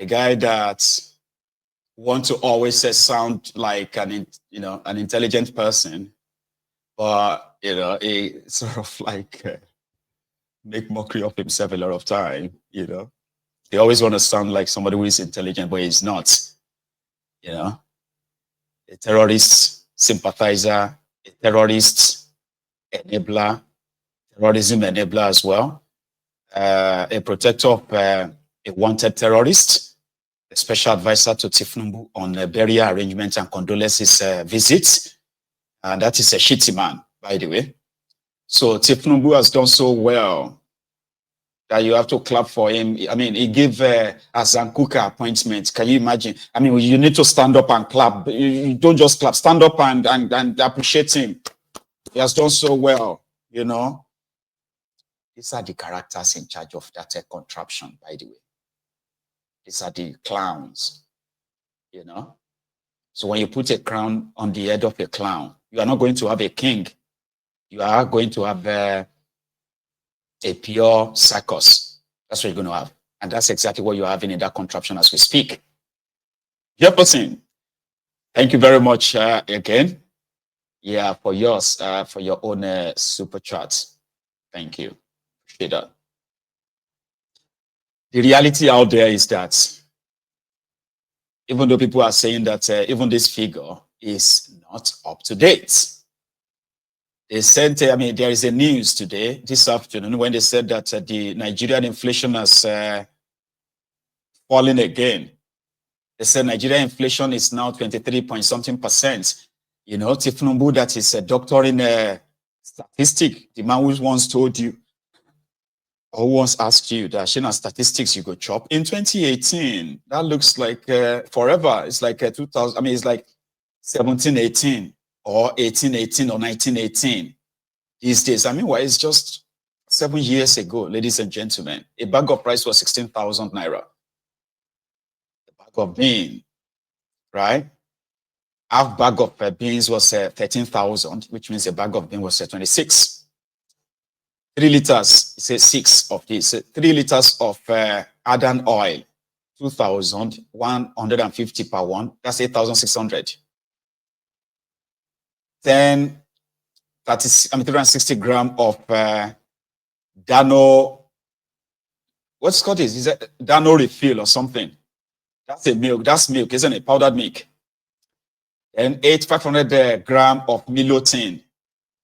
a guy that wants to always sound like an intelligent person, but he sort of like make mockery of himself a lot of time. They always want to sound like somebody who is intelligent, but he's not. A terrorist sympathizer, a terrorist enabler, terrorism enabler as well, a protector of a wanted terrorist, a special advisor to Tifnumbu on burial arrangements and condolences visits. And that is a shitty man, by the way. So Tifnumbu has done so well that you have to clap for him. I mean, he gave a Zankuka appointment. Can you imagine? I mean, you need to stand up and clap. You don't just clap. Stand up and appreciate him. He has done so well, These are the characters in charge of that contraption, by the way. These are the clowns, So when you put a crown on the head of a clown, you are not going to have a king. You are going to have a pure circus. That's what you're going to have. And that's exactly what you're having in that contraption as we speak. Jefferson, thank you very much again. Yeah, for yours, for your own super chat. Thank you. Appreciate that. The reality out there is that even though people are saying that even this figure is not up to date, they said, there is a news today, this afternoon, when they said that the Nigerian inflation has fallen again. They said Nigerian inflation is now 23-point-something%. Tifnumbu, that is a doctor in statistics, the man who once told you, or who once asked you that Shina statistics you go chop in 2018. That looks like forever. It's like 2000. It's like 1718 or 1818 or 1918 these days. Why it's just 7 years ago, ladies and gentlemen. A bag of rice was 16,000 naira. A bag of beans, right? Half bag of beans was 13,000, which means a bag of beans was 26. 3 liters, it says 6 of this. 3 liters of Ardan oil, 2,150 per one. That's 8,600. Then 360 grams of Dano. What's called this? Is it Dano refill or something? That's a milk. That's milk, isn't it? Powdered milk. And 500 grams of Milotin.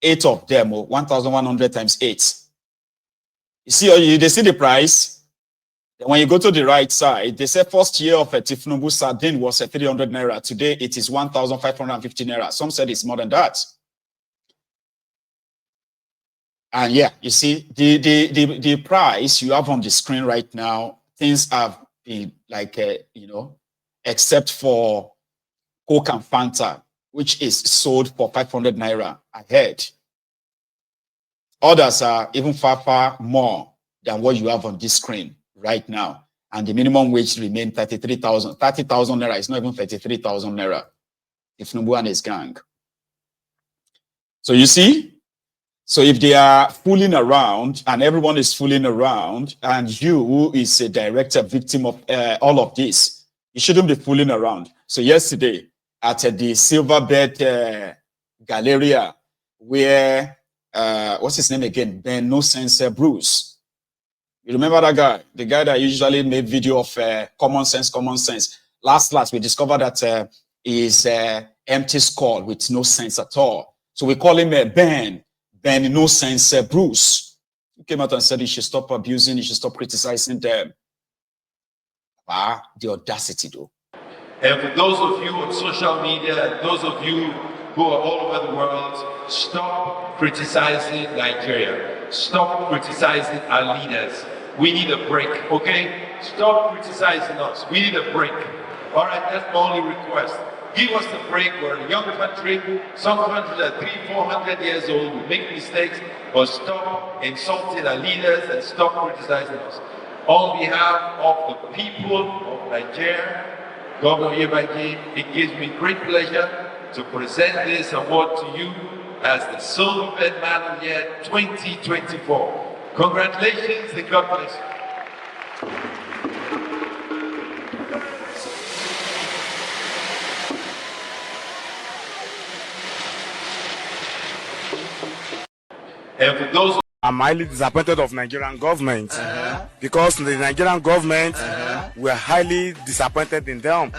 8 of them, 1,100 times 8. You see, they see the price. When you go to the right side, they say first year of a Tifnumbu sardine was 300 naira. Today, it is 1,550 naira. Some said it's more than that. And yeah, you see, the price you have on the screen right now, things have been like, except for Coke and Fanta, which is sold for 500 naira ahead. Others are even far more than what you have on this screen right now. And the minimum wage remains 33,000. 30,000 naira is not even 33,000 naira. Tifnumbu and his gang. So you see, so if they are fooling around and everyone is fooling around and you, who is a direct victim of all of this, you shouldn't be fooling around. So yesterday at the Silverbed Galleria, where what's his name again? Ben No Sense Bruce. You remember that guy? The guy that usually made video of common sense. Last, we discovered that he is empty skull with no sense at all. So we call him Ben No Sense Bruce. He came out and said he should stop abusing, he should stop criticizing them. The audacity, though. And for those of you on social media, those of you who are all over the world, stop criticizing Nigeria. Stop criticizing our leaders. We need a break, okay? Stop criticizing us. We need a break. All right, that's my only request. Give us a break. We're a young country. Some countries are 300-400 years old. We make mistakes, but stop insulting our leaders and stop criticizing us. On behalf of the people of Nigeria, Governor Wike, it gives me great pleasure to present this award to you as the Silverbed Man of the Year 2024. Congratulations and God bless you. And for those I'm highly disappointed of Nigerian government because the Nigerian government were highly disappointed in them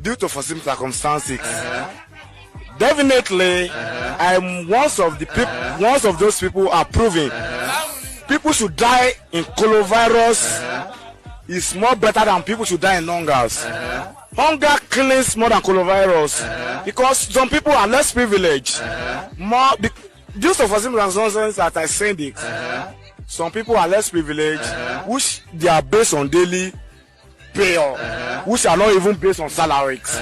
due to foreseen circumstances. Definitely, I'm one of those people approving. People should die in coronavirus is more better than people should die in hungers. Hunger kills more than coronavirus because some people are less privileged. Due to foreseen circumstances that I said it, some people are less privileged, which they are based on daily pay, which are not even based on salaries.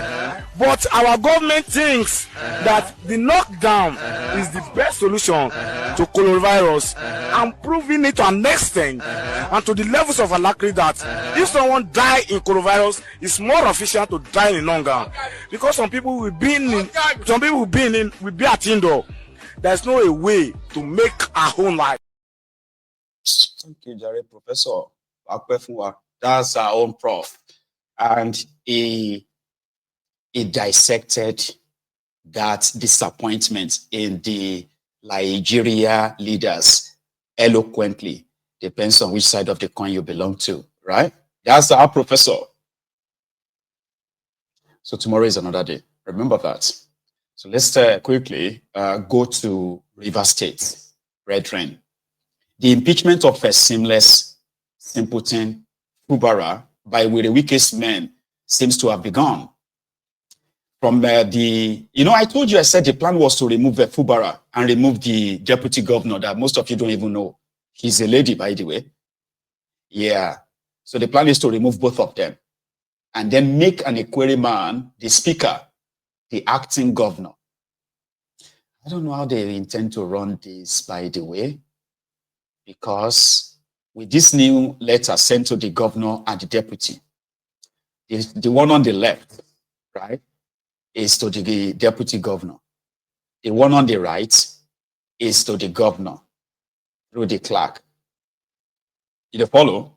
But our government thinks that the lockdown is the best solution to coronavirus and proving it to an extent and to the levels of alacrity that if someone die in coronavirus, it's more efficient to die in hunger because some people will be at indoor. There's no a way to make our own life. Thank you, Jerry. Professor Akpefunwa. That's our own prof. And he dissected that disappointment in the Nigeria leaders eloquently. Depends on which side of the coin you belong to, right? That's our professor. So tomorrow is another day. Remember that. So let's quickly go to River State, brethren. The impeachment of a seamless, simpleton, Fubara by Wike's men seems to have begun. From I told you, I said the plan was to remove Fubara and remove the deputy governor that most of you don't even know. She's a lady, by the way. Yeah. So the plan is to remove both of them and then make an Equerry man the speaker, the acting governor. I don't know how they intend to run this, by the way, because with this new letter sent to the governor and the deputy, the one on the left, right, is to the deputy governor. The one on the right is to the governor through the clerk. Did you follow?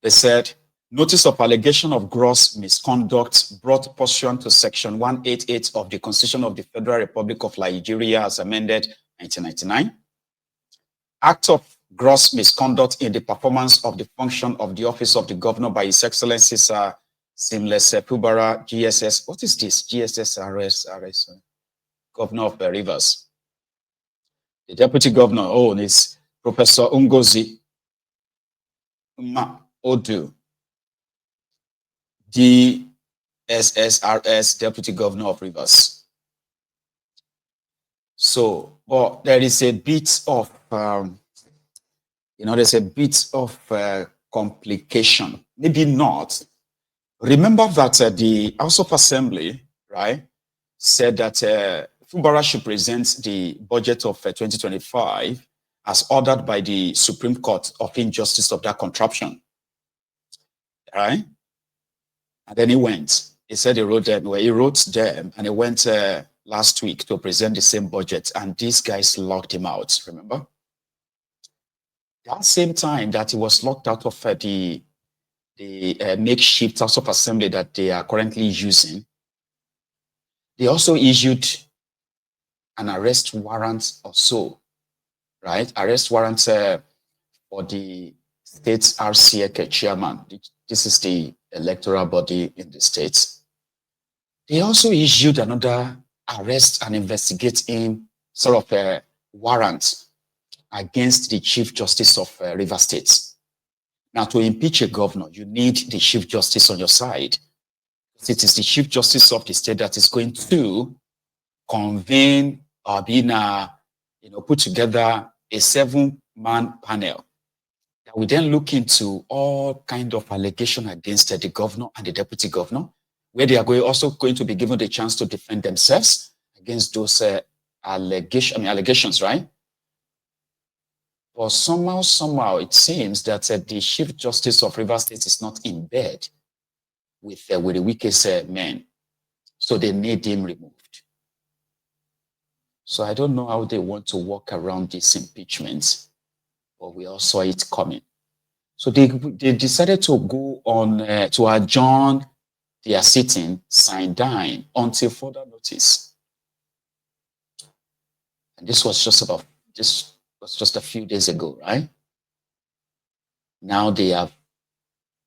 They said, notice of allegation of gross misconduct brought pursuant to Section 188 of the Constitution of the Federal Republic of Nigeria as amended 1999. Act of gross misconduct in the performance of the function of the office of the governor by His Excellency Sir Seamless Fubara, GSS. What is this? GSS RS, Governor of the Rivers. The deputy governor is Professor Ngozi Odu, DSSRS, Deputy Governor of Rivers. So, but there is a bit of, there's a bit of complication. Maybe not. Remember that the House of Assembly, right, said that Fubara should present the budget of 2025 as ordered by the Supreme Court of Injustice of that contraption, right? And then he went. He said he wrote them, and he went last week to present the same budget, and these guys locked him out, remember? That same time that he was locked out of the makeshift House of Assembly that they are currently using, they also issued an arrest warrant or so, right? Arrest warrant for the state's RCEC chairman. This is the electoral body in the states. They also issued another arrest and investigating sort of a warrant against the Chief Justice of River State. Now, to impeach a governor, you need the Chief Justice on your side. It is the Chief Justice of the state that is going to convene or put together a 7-man panel that will then look into all kind of allegation against the governor and the deputy governor, where they are also going to be given the chance to defend themselves against those allegations, right? But somehow it seems that the Chief Justice of River State is not in bed with the Wike's men, so they need him removed. So I don't know how they want to walk around this impeachment, but we all saw it coming. So they decided to go on to adjourn their sitting, sine die, until further notice. And this was just about was just a few days ago, right? Now they have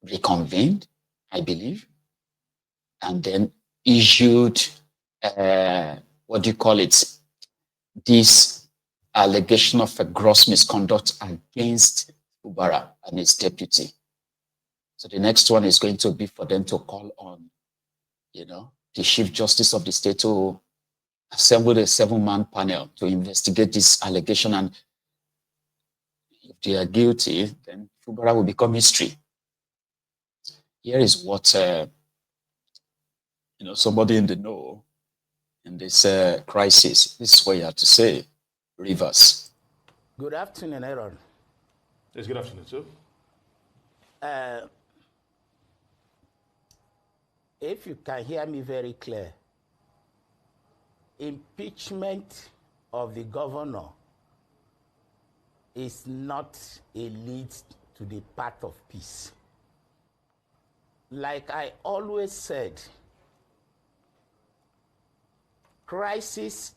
reconvened, I believe, and then issued, what do you call it? This allegation of a gross misconduct against Fubara and his deputy. So the next one is going to be for them to call on, the Chief Justice of the state to assemble a 7-man panel to investigate this allegation. And if they are guilty, then Fubara will become history. Here is what, somebody in the know in this crisis, this is what you have to say. Rivers. Good afternoon, Aaron. Yes, good afternoon, sir. If you can hear me very clear, impeachment of the governor is not a lead to the path of peace. Like I always said, crisis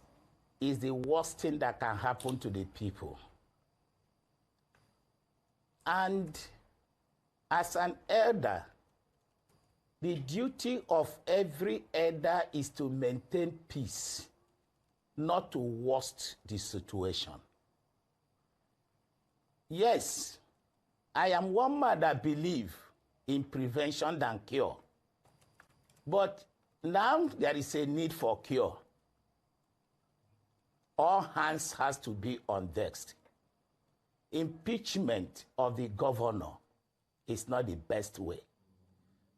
is the worst thing that can happen to the people. And as an elder, the duty of every elder is to maintain peace, not to worst the situation. Yes, I am one man that believes in prevention than cure. But now there is a need for cure. All hands has to be on deck. Impeachment of the governor is not the best way.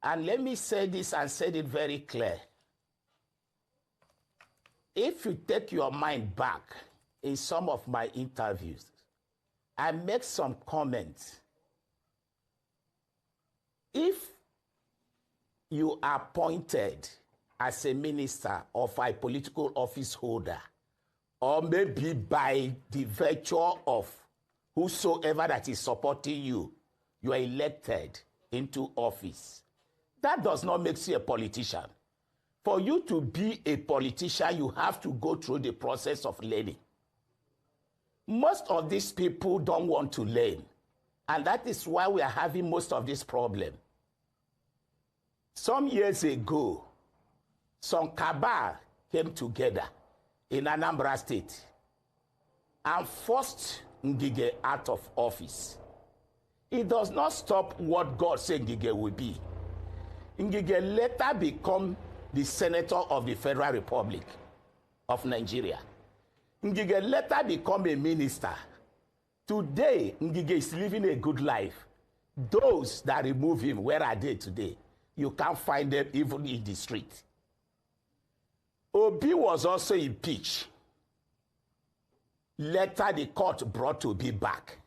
And let me say this and say it very clear. If you take your mind back in some of my interviews, I make some comments. If you are appointed as a minister of a political office holder, or maybe by the virtue of whosoever that is supporting you, you are elected into office. That does not make you a politician. For you to be a politician, you have to go through the process of learning. Most of these people don't want to learn. And that is why we are having most of this problem. Some years ago, some cabal came together in Anambra State and forced Ngige out of office. It does not stop what God said Ngige will be. Ngige later become the senator of the Federal Republic of Nigeria. Ngige later become a minister. Today, Ngige is living a good life. Those that remove him, where are they today? You can't find them even in the street. Obi was also impeached. Later, the court brought Obi back.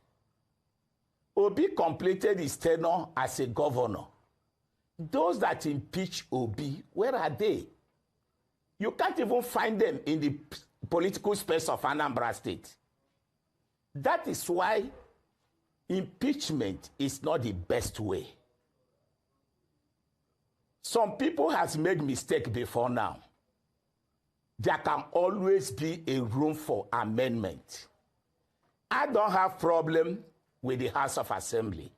Obi completed his tenure as a governor. Those that impeach Obi, where are they? You can't even find them in the political space of Anambra State. That is why impeachment is not the best way. Some people has made mistake before now. There can always be a room for amendment. I don't have problem with the House of Assembly.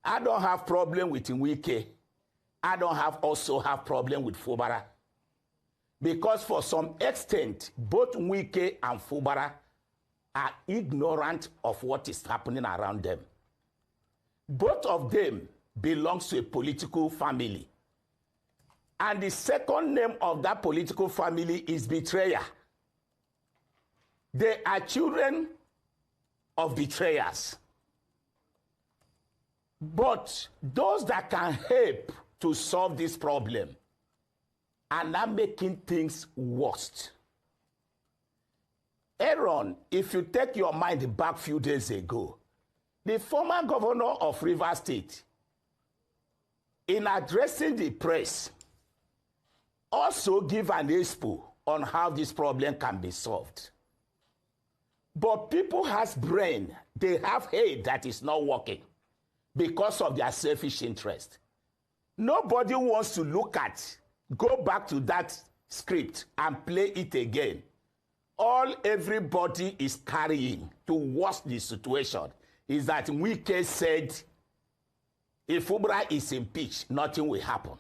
I don't have problem with Wike. I don't also have problem with Fubara. Because for some extent, both Wike and Fubara are ignorant of what is happening around them. Both of them belongs to a political family. And the second name of that political family is betrayer. They are children of betrayers. But those that can help to solve this problem are now making things worse. Aaron, if you take your mind back a few days ago, the former governor of Rivers State, in addressing the press, also give an expo on how this problem can be solved. But people has brain, they have head that is not working because of their selfish interest. Nobody wants to look at, go back to that script and play it again. All everybody is carrying to worsen the situation is that Wike said if Fubara is impeached, nothing will happen.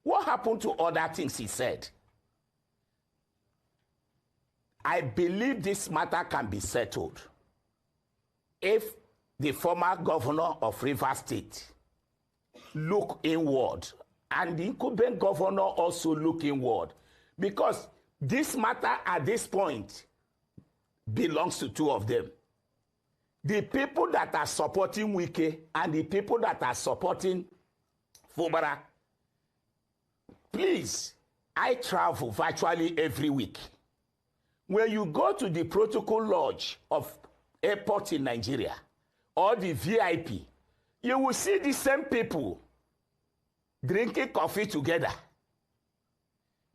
What happened to other things he said? I believe this matter can be settled if the former governor of Rivers State look inward and the incumbent governor also look inward, because this matter at this point belongs to two of them. The people that are supporting Wike and the people that are supporting Fubara. Please, I travel virtually every week. When you go to the protocol lodge of airport in Nigeria or the VIP, you will see the same people drinking coffee together.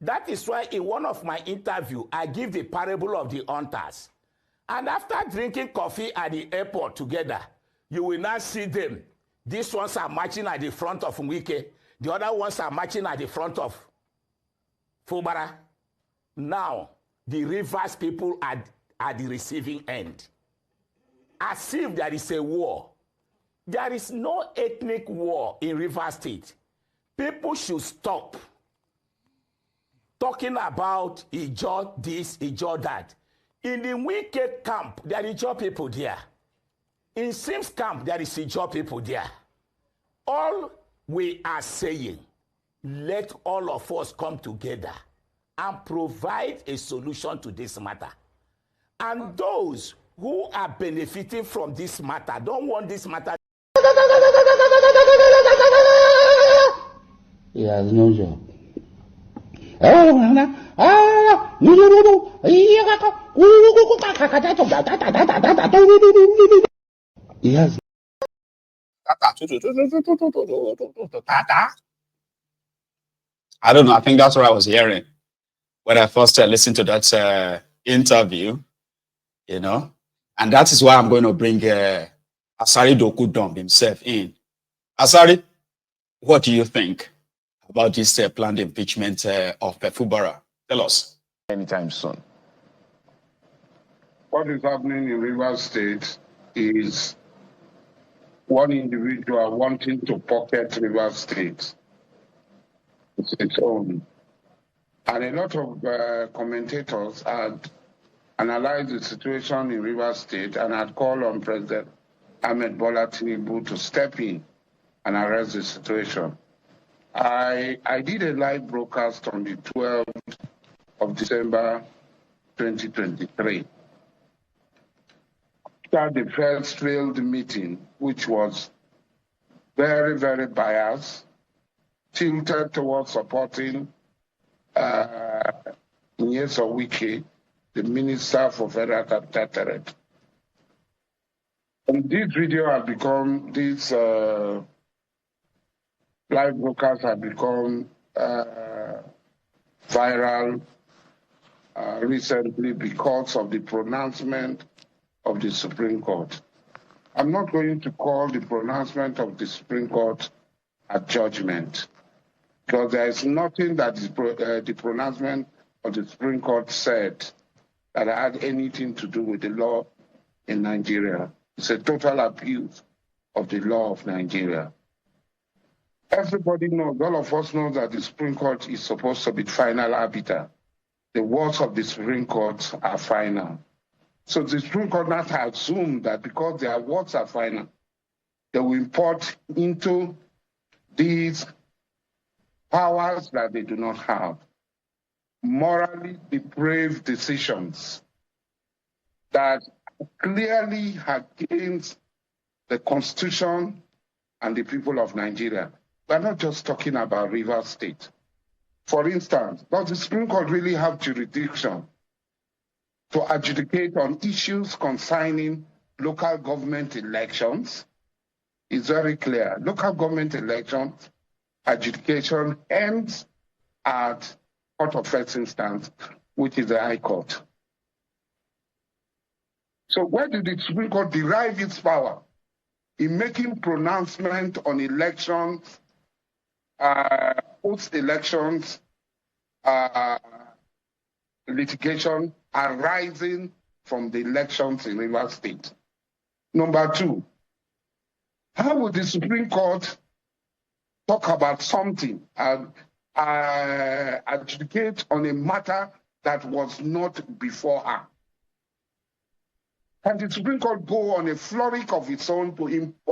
That is why in one of my interviews, I give the parable of the hunters. And after drinking coffee at the airport together, you will now see them. These ones are marching at the front of Wike. The other ones are marching at the front of Fubara. Now, the Rivers people are at the receiving end. As if there is a war. There is no ethnic war in Rivers State. People should stop talking about Ijaw this, Ijaw that. In the Wike camp, there are Ijaw people there. In Sims camp, there is Ijaw people there. All we are saying, let all of us come together and provide a solution to this matter. And those who are benefiting from this matter don't want this matter. He has no job. He has. I don't know. I think that's what I was hearing when I first listened to that interview, you know. And that is why I'm going to bring Asari Dokudom himself in. Asari, what do you think about this planned impeachment of Fubara? Tell us. Anytime soon. What is happening in Rivers State is one individual wanting to pocket Rivers State. It's its own. And a lot of commentators had analyzed the situation in Rivers State and had called on President Ahmed Bola Tinubu to step in and arrest the situation. I did a live broadcast on the 12th of December 2023. After the first failed meeting, which was very, very biased, tilted towards supporting Nyeso Wike, the Minister for Federal Capital Territory. And this video has become, this live broadcast has become viral recently because of the pronouncement of the Supreme Court. I'm not going to call the pronouncement of the Supreme Court a judgment, because there is nothing that the pronouncement of the Supreme Court said that had anything to do with the law in Nigeria. It's a total abuse of the law of Nigeria. Everybody knows, all of us know that the Supreme Court is supposed to be final arbiter. The words of the Supreme Court are final. So the Supreme Court now has assumed that because their words are final, they will import into these powers that they do not have, morally depraved decisions that are clearly against the Constitution and the people of Nigeria. We're not just talking about Rivers State. For instance, does the Supreme Court really have jurisdiction to adjudicate on issues concerning local government elections? It's very clear. Local government elections adjudication ends at Court of First Instance, which is the High Court. So where did the Supreme Court derive its power in making pronouncement on elections, post-elections, litigation arising from the elections in Rivers State? Number two, how would the Supreme Court talk about something and adjudicate on a matter that was not before her? Can the Supreme Court go on a flurry of its own to impose